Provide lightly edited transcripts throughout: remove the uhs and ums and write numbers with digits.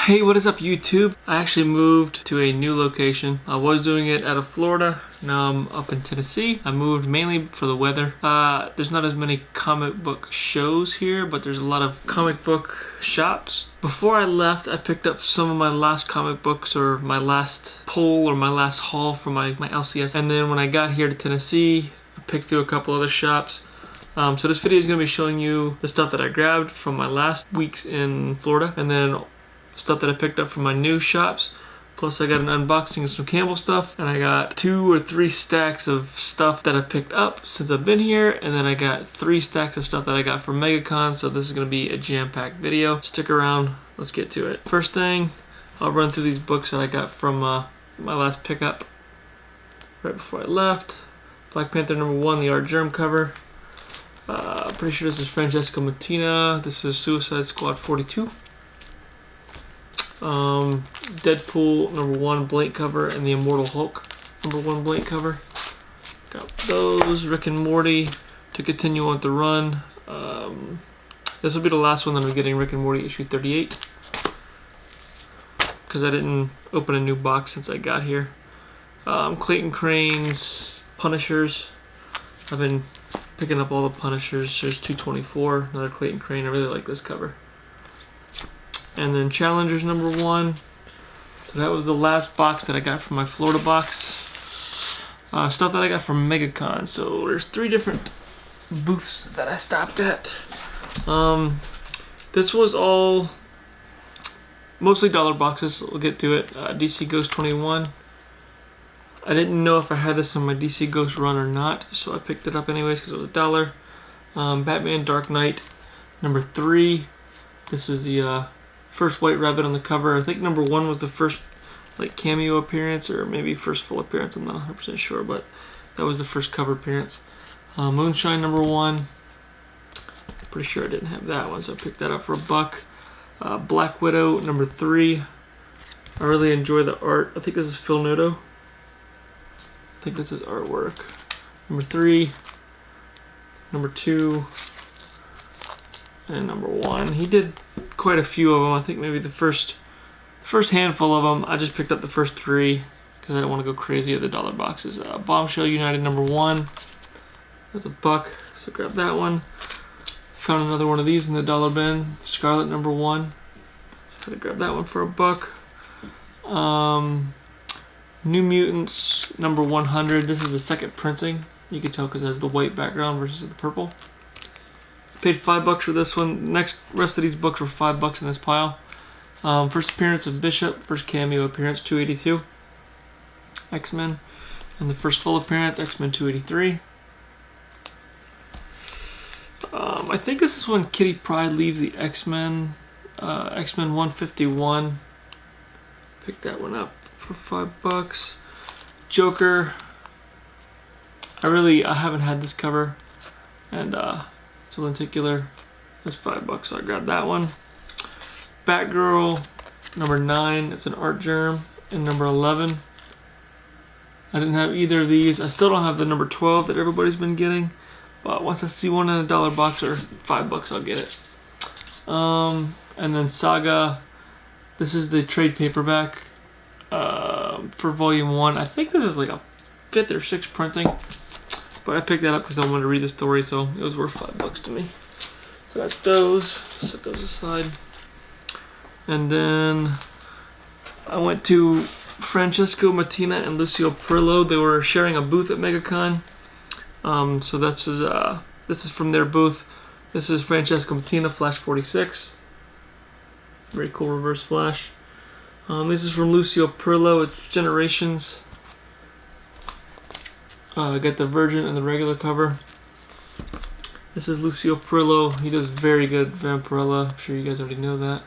Hey, what is up YouTube? I actually moved to a new location. I was doing it out of Florida. Now I'm up in Tennessee. I moved mainly for the weather. There's not as many comic book shows here, but there's a lot of comic book shops. Before I left, I picked up some of my last comic books or my last pull or my last haul from my LCS. And then when I got here to Tennessee, I picked through a couple other shops. So this video is going to be showing you the stuff that I grabbed from my last weeks in Florida, and then stuff that I picked up from my new shops. Plus I got an unboxing of some Campbell stuff, and I got 2 or 3 stacks of stuff that I've picked up since I've been here, and then I got 3 stacks of stuff that I got from MegaCon. So this is going to be a jam-packed video. Stick around, let's get to it. First thing, I'll run through these books that I got from my last pickup right before I left. Black Panther #1, the Artgerm cover. Pretty sure this is Francesco Mattina. This is Suicide Squad 42. Deadpool #1 blank cover, and the Immortal Hulk #1 blank cover. Got those. Rick and Morty to continue on the run. This will be the last one that I'm getting, Rick and Morty issue 38, because I didn't open a new box since I got here. Clayton Crane's Punishers. I've been picking up all the Punishers. There's 224, another Clayton Crane. I really like this cover. And then Challengers #1. So that was the last box that I got from my Florida box. Stuff that I got from MegaCon. So there's 3 different booths that I stopped at. This was all mostly dollar boxes. We'll get to it. DC Ghost 21. I didn't know if I had this on my DC Ghost run or not, so I picked it up anyways because it was $1. Batman Dark Knight #3. This is the first White Rabbit on the cover. I think #1 was the first like cameo appearance, or maybe first full appearance. I'm not 100% sure, but that was the first cover appearance. Moonshine #1. Pretty sure I didn't have that one, so I picked that up for $1. Black Widow #3. I really enjoy the art. I think this is Phil Noto. I think this is artwork. #3, #2, and #1. He did quite a few of them. I think maybe the first handful of them. I just picked up the first 3 because I don't want to go crazy at the dollar boxes. Bombshell United #1. That's $1, so grab that one. Found another one of these in the dollar bin. Scarlet #1. So I grabbed that one for $1. New Mutants #100. This is the second printing. You can tell because it has the white background versus the purple. Paid $5 for this one. Rest of these books were $5 in this pile. First appearance of Bishop. First cameo appearance 282. X-Men. And the first full appearance X-Men 283. I think this is when Kitty Pryde leaves the X-Men. X-Men 151. Picked that one up for $5. Joker. I haven't had this cover, and it's a lenticular. That's $5, so I grabbed that one. Batgirl #9. It's an Artgerm. And #11. I didn't have either of these. I still don't have the #12 that everybody's been getting, but once I see one in a dollar box or $5, I'll get it. And then Saga. This is the trade paperback for volume 1. I think this is like a 5th or 6th printing, but I picked that up because I wanted to read the story, so it was worth $5 to me. So that's those. Set those aside. And then I went to Francesco Mattina and Lucio Perillo. They were sharing a booth at MegaCon. So this is from their booth. This is Francesco Mattina, Flash 46. Very cool reverse Flash. This is from Lucio Perillo. It's Generations. I got the Virgin and the regular cover. This is Lucio Perillo. He does very good Vampirella. I'm sure you guys already know that.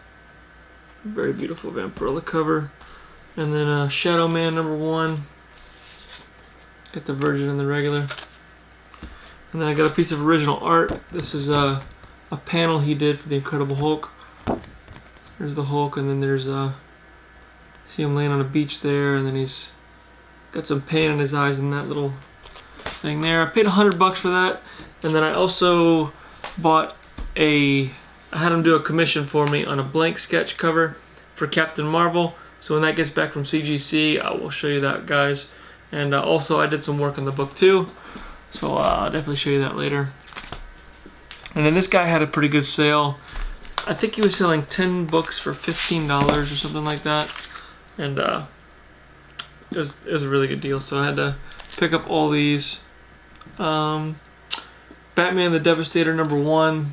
Very beautiful Vampirella cover. And then Shadow Man #1. Got the Virgin and the regular. And then I got a piece of original art. This is a panel he did for the Incredible Hulk. There's the Hulk, and then there's see him laying on a beach there, and then he's got some paint in his eyes and that little thing there. I paid $100 for that, and then I also bought I had him do a commission for me on a blank sketch cover for Captain Marvel. So when that gets back from CGC, I will show you that, guys. And also, I did some work on the book too, so I'll definitely show you that later. And then this guy had a pretty good sale. I think he was selling 10 books for $15 or something like that. And it was a really good deal, so I had to pick up all these. Batman the Devastator #1.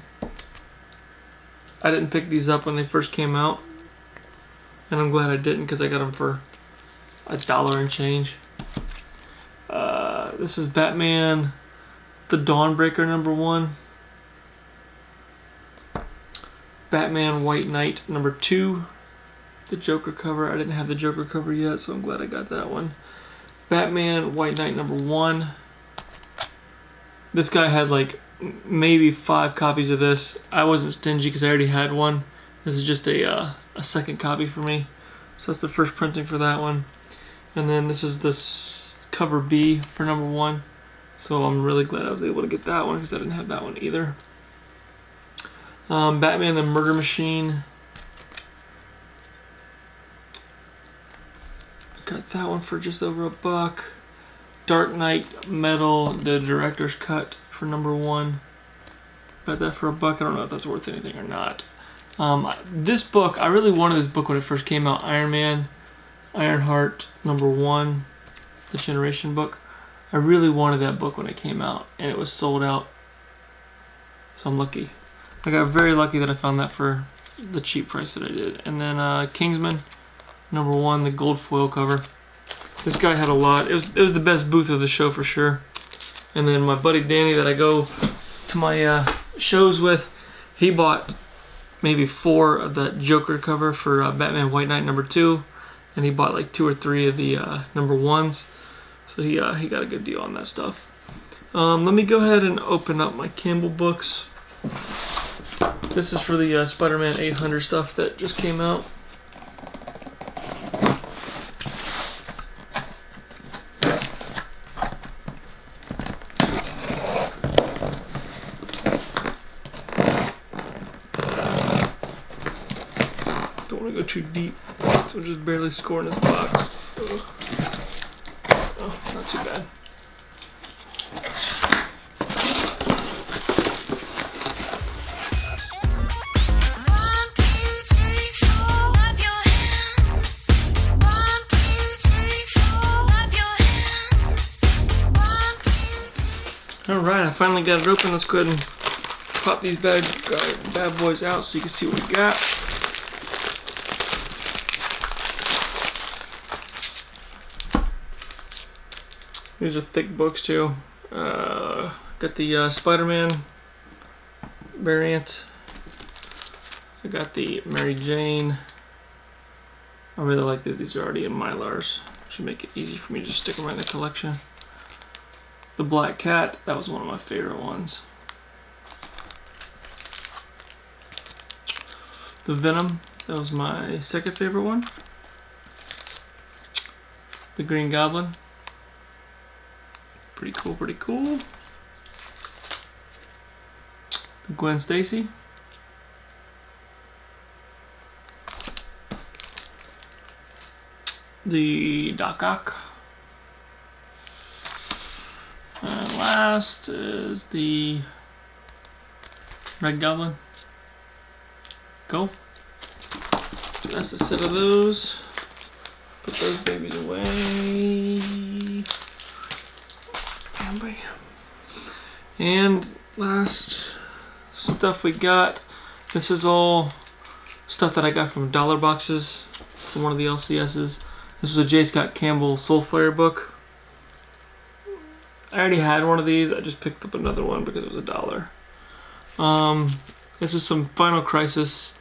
I didn't pick these up when they first came out, and I'm glad I didn't because I got them for $1 and change. This is Batman the Dawnbreaker #1. Batman White Knight #2. The Joker cover. I didn't have the Joker cover yet, so I'm glad I got that one. Batman White Knight #1. This guy had like maybe 5 copies of this. I wasn't stingy because I already had one. This is just a second copy for me. So that's the first printing for that one. And then this is this cover B for #1. So I'm really glad I was able to get that one because I didn't have that one either. Batman the Murder Machine. I got that one for just over $1. Dark Knight Metal, the director's cut for #1. Got that for $1. I don't know if that's worth anything or not. This book, I really wanted this book when it first came out. Iron Man, Ironheart #1, the Generation book. I really wanted that book when it came out, and it was sold out. So I'm lucky. I got very lucky that I found that for the cheap price that I did. And then Kingsman #1, the gold foil cover. This guy had a lot. It was the best booth of the show for sure. And then my buddy Danny that I go to my shows with, he bought maybe 4 of that Joker cover for Batman White Knight #2, and he bought like 2 or 3 of the #1s. So he got a good deal on that stuff. Let me go ahead and open up my Campbell books. This is for the Spider-Man 800 stuff that just came out. Don't want to go too deep, so I'm just barely scoring this box. Ugh. Oh, not too bad. Alright, I finally got it open. Let's go ahead and pop these bad boys out so you can see what we got. These are thick books too. Got the Spider-Man variant. I got the Mary Jane. I really like that these are already in Mylars. Should make it easy for me to just stick them in the collection. The Black Cat, that was one of my favorite ones. The Venom, that was my second favorite one. The Green Goblin. Pretty cool, pretty cool. The Gwen Stacy. The Doc Ock. And last is the Red Goblin. Go. So that's the set of those. Put those babies away. Bam, bam. And last stuff we got. This is all stuff that I got from dollar boxes from one of the LCSs. This was a J. Scott Campbell Soulfire book. I already had one of these. I just picked up another one because it was $1. This is some Final Crisis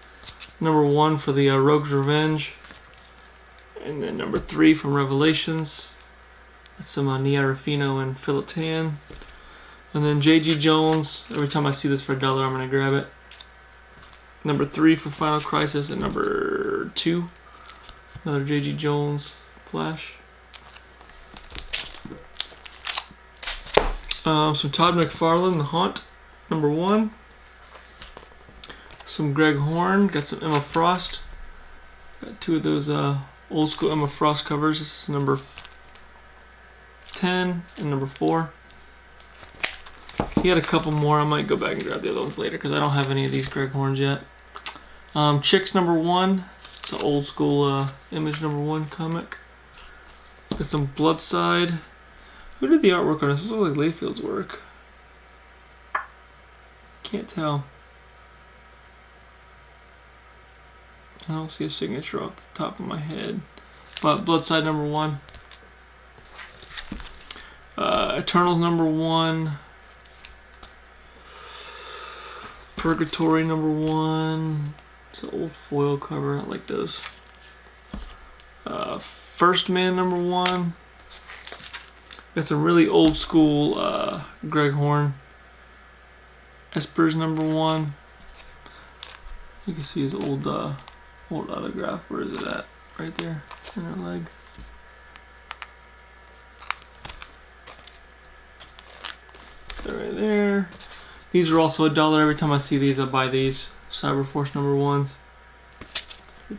#1 for the Rogue's Revenge, and then #3 from Revelations. That's some Nia Ruffino and Philip Tan. And then J.G. Jones. Every time I see this for $1, I'm gonna grab it. #3 for Final Crisis, and #2 another J.G. Jones Flash. Some Todd McFarlane, The Haunt, #1. Some Greg Horn, got some Emma Frost. Got two of those old school Emma Frost covers. This is number 10 and number 4. He had a couple more. I might go back and grab the other ones later because I don't have any of these Greg Horns yet. Chicks number 1. It's an old school Image number 1 comic. Got some Bloodside. Who did the artwork on this? This looks like Layfield's work. Can't tell. I don't see a signature off the top of my head. But Bloodside number 1. Eternals number 1. Purgatory number 1. It's an old foil cover. I like those. First Man number 1. Got some really old school Greg Horn. Espers number 1. You can see his old autograph. Where is it at? Right there, inner leg. Right there. These are also $1. Every time I see these, I buy these. Cyberforce number 1s.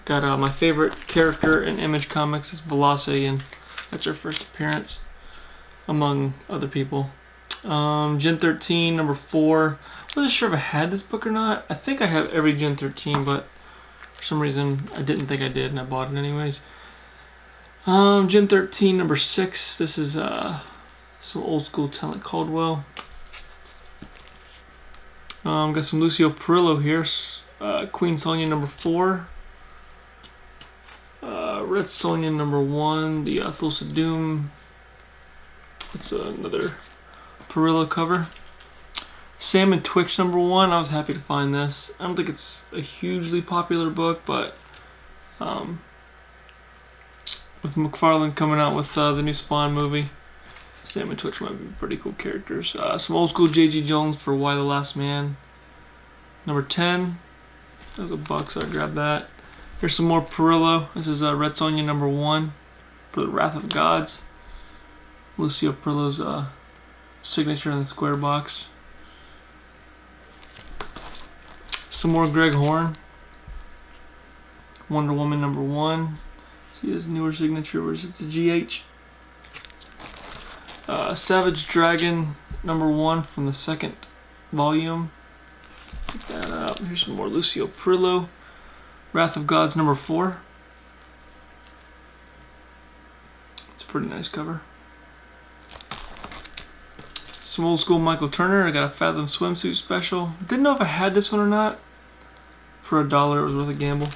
Got my favorite character in Image Comics is Velocity, and that's her first appearance, among other people. Gen 13 number 4. I wasn't sure if I had this book or not. I think I have every Gen 13, but for some reason I didn't think I did, and I bought it anyways. Gen 13 number 6. This is some old school talent Caldwell. Got some Lucio Perillo here. Queen Sonia number 4. Red Sonja number 1. The Thulsa Doom. It's another Perillo cover. Sam and Twix number 1. I was happy to find this. I don't think it's a hugely popular book, but with McFarlane coming out with the new Spawn movie, Sam and Twix might be pretty cool characters. Some old school J.G. Jones for Why the Last Man. Number 10. That was $1, so I grabbed that. Here's some more Perillo. This is Red Sonja number 1 for the Wrath of Gods. Lucio Perillo's signature in the square box. Some more Greg Horn. Wonder Woman number 1. See his newer signature, where is it? The GH. Savage Dragon number 1 from the 2nd volume. Pick that up. Here's some more Lucio Perillo. Wrath of Gods number 4. It's a pretty nice cover. Some old school Michael Turner. I got a Fathom swimsuit special. Didn't know if I had this one or not. For $1, it was worth a gamble.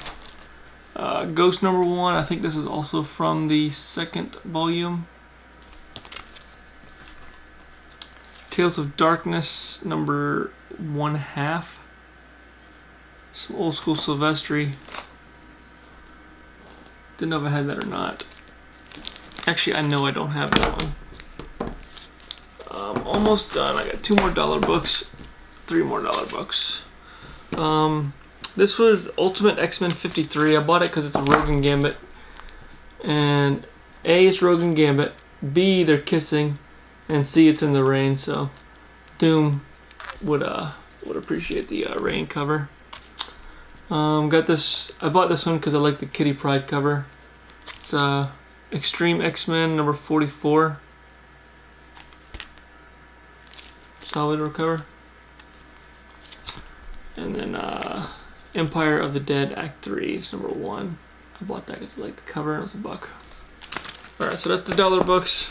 Ghost number 1. I think this is also from the 2nd volume. Tales of Darkness number 1/2. Some old school Silvestri. Didn't know if I had that or not. Actually, I know I don't have that one. Almost done. I got 2 more dollar books, 3 more dollar books. This was Ultimate X-Men 53. I bought it because it's a Rogue and Gambit. And A, it's Rogue and Gambit. B, they're kissing. And C, it's in the rain. So Doom would appreciate the rain cover. Got this. I bought this one because I like the Kitty Pryde cover. It's Extreme X-Men number 44. Solid cover. And then Empire of the Dead Act 3 is number 1. I bought that because I like the cover and it was $1. Alright, so that's the dollar books.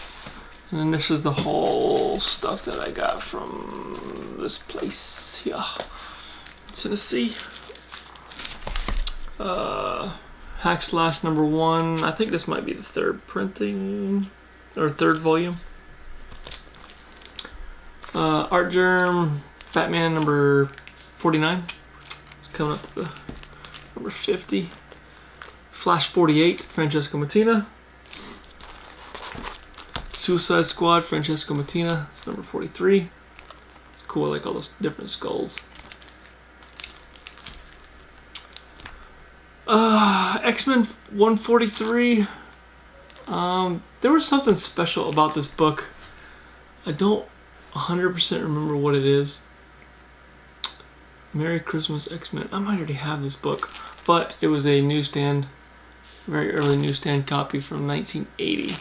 And then this is the whole stuff that I got from this place here, Tennessee. Hack Slash number 1. I think this might be the 3rd printing or 3rd volume. Artgerm Batman number 49. It's coming up to the number 50. Flash 48 Francesco Mattina. Suicide Squad Francesco Mattina. It's number 43. It's cool. I like all those different skulls. X-Men 143. There was something special about this book. I don't 100% remember what it is. Merry Christmas X-Men. I might already have this book, but it was a newsstand Very early newsstand copy from 1980.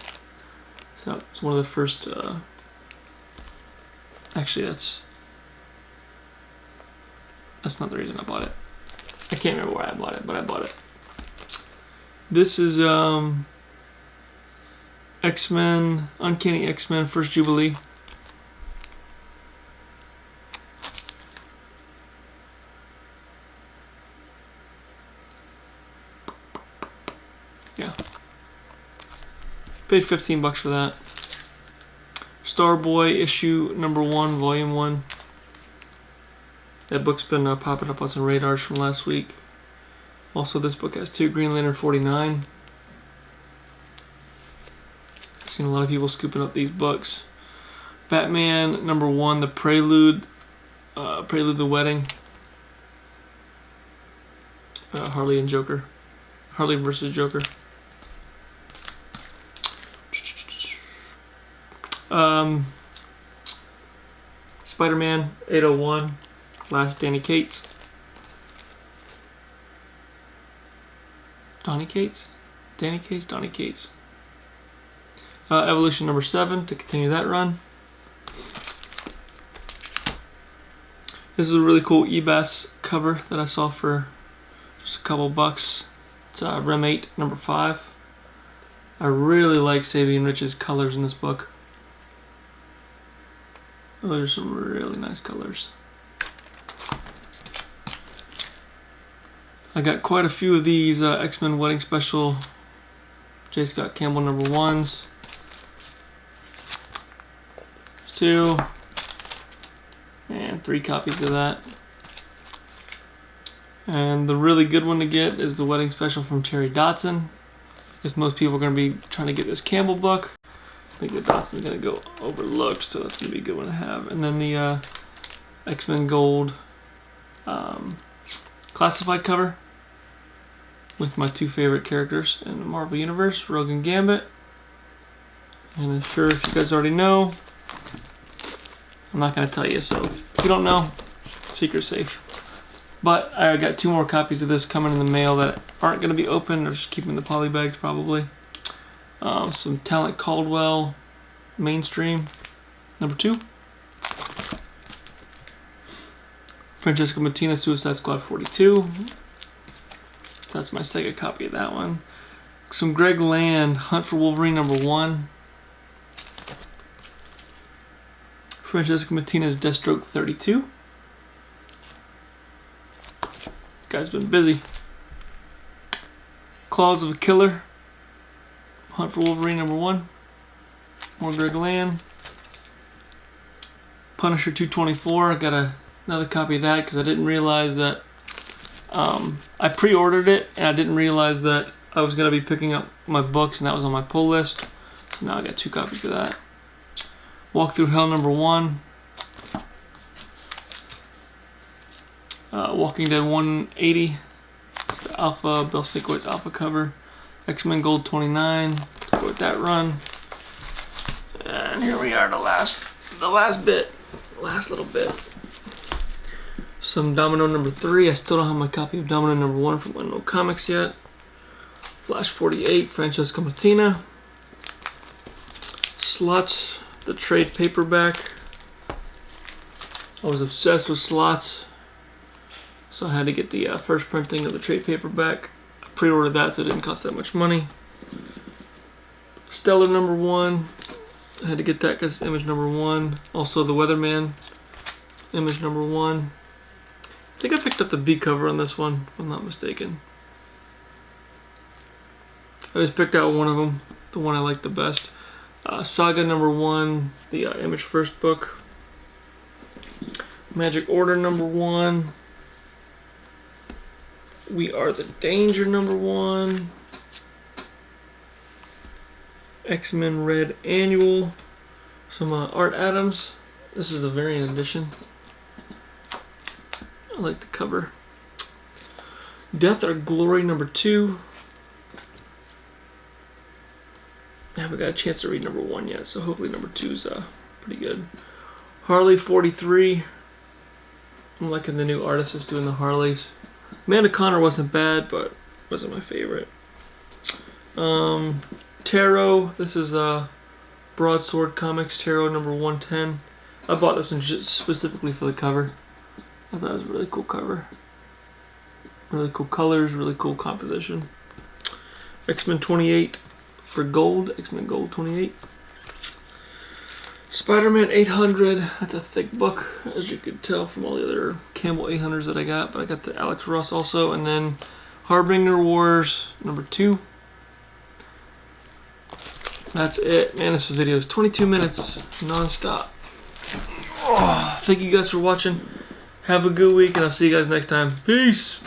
So it's one of the first. Actually, that's not the reason I bought it. I can't remember where I bought it, but I bought it. This is X-Men, Uncanny X-Men First Jubilee. Yeah. Paid $15 for that. Starboy issue number 1, volume 1. That book's been popping up on some radars from last week. Also, this book has 2 Green Lantern 49. I've seen a lot of people scooping up these books. Batman number 1, the Prelude, the Wedding. Harley and Joker. Harley versus Joker. Spider-Man 801, last Donny Cates. Evolution number 7 to continue that run. This is a really cool eBass cover that I saw for just a couple bucks. It's Rem 8 number 5. I really like Sabian Rich's colors in this book. Oh, there's some really nice colors. I got quite a few of these X-Men Wedding Special J. Scott Campbell number 1s. 2 and 3 copies of that. And the really good one to get is the Wedding Special from Terry Dodson, because most people are going to be trying to get this Campbell book. I think the Dodson's going to go overlooked, so that's going to be a good one to have. And then the X-Men Gold classified cover with my 2 favorite characters in the Marvel Universe, Rogue and Gambit. And I'm sure if you guys already know, I'm not going to tell you, so if you don't know, secret safe. But I got 2 more copies of this coming in the mail that aren't going to be open. They're just keeping the poly bags probably. Some Talent Caldwell Mainstream number 2. Francesco Mattina Suicide Squad 42. So that's my Sega copy of that one. Some Greg Land Hunt for Wolverine number 1. Francesco Mattina's Deathstroke 32. This guy's been busy. Claws of a Killer. Hunt for Wolverine number 1. More Greg Land. Punisher 224. I got another copy of that because I didn't realize that I pre-ordered it and I didn't realize that I was going to be picking up my books and that was on my pull list. So now I got 2 copies of that. Walk Through Hell number 1. Walking Dead 180. It's the Alpha, Bill Sikowitz Alpha cover. X-Men Gold 29. Go with that run. And here we are, the last little bit. Some Domino number 3. I still don't have my copy of Domino number 1 from Unknown Comics yet. Flash 48, Francesco Mattina. Slots, the trade paperback. I was obsessed with Slots, so I had to get the first printing of the trade paperback. I pre-ordered that so it didn't cost that much money. Stellar number 1. I had to get that because Image number 1. Also the Weatherman, Image number 1. I think I picked up the B cover on this one, if I'm not mistaken. I just picked out one of them, the one I like the best. Saga number 1, the Image first book. Magic Order number 1. We Are the Danger number 1. X-Men Red Annual. Some Art Adams. This is a variant edition. I like the cover. Death or Glory number 2. I haven't got a chance to read number 1 yet, so hopefully number 2 is pretty good. Harley 43. I'm liking the new artist that's doing the Harleys. Amanda Connor wasn't bad, but wasn't my favorite. Tarot. This is Broadsword Comics Tarot number 110. I bought this one just specifically for the cover. I thought it was a really cool cover. Really cool colors, really cool composition. X-Men 28 for gold. X-Men Gold 28. Spider-Man 800. That's a thick book, as you could tell from all the other Campbell 800s that I got. But I got the Alex Ross also. And then Harbinger Wars number 2. That's it. Man, this video is 22 minutes non-stop. Oh, thank you guys for watching. Have a good week, and I'll see you guys next time. Peace!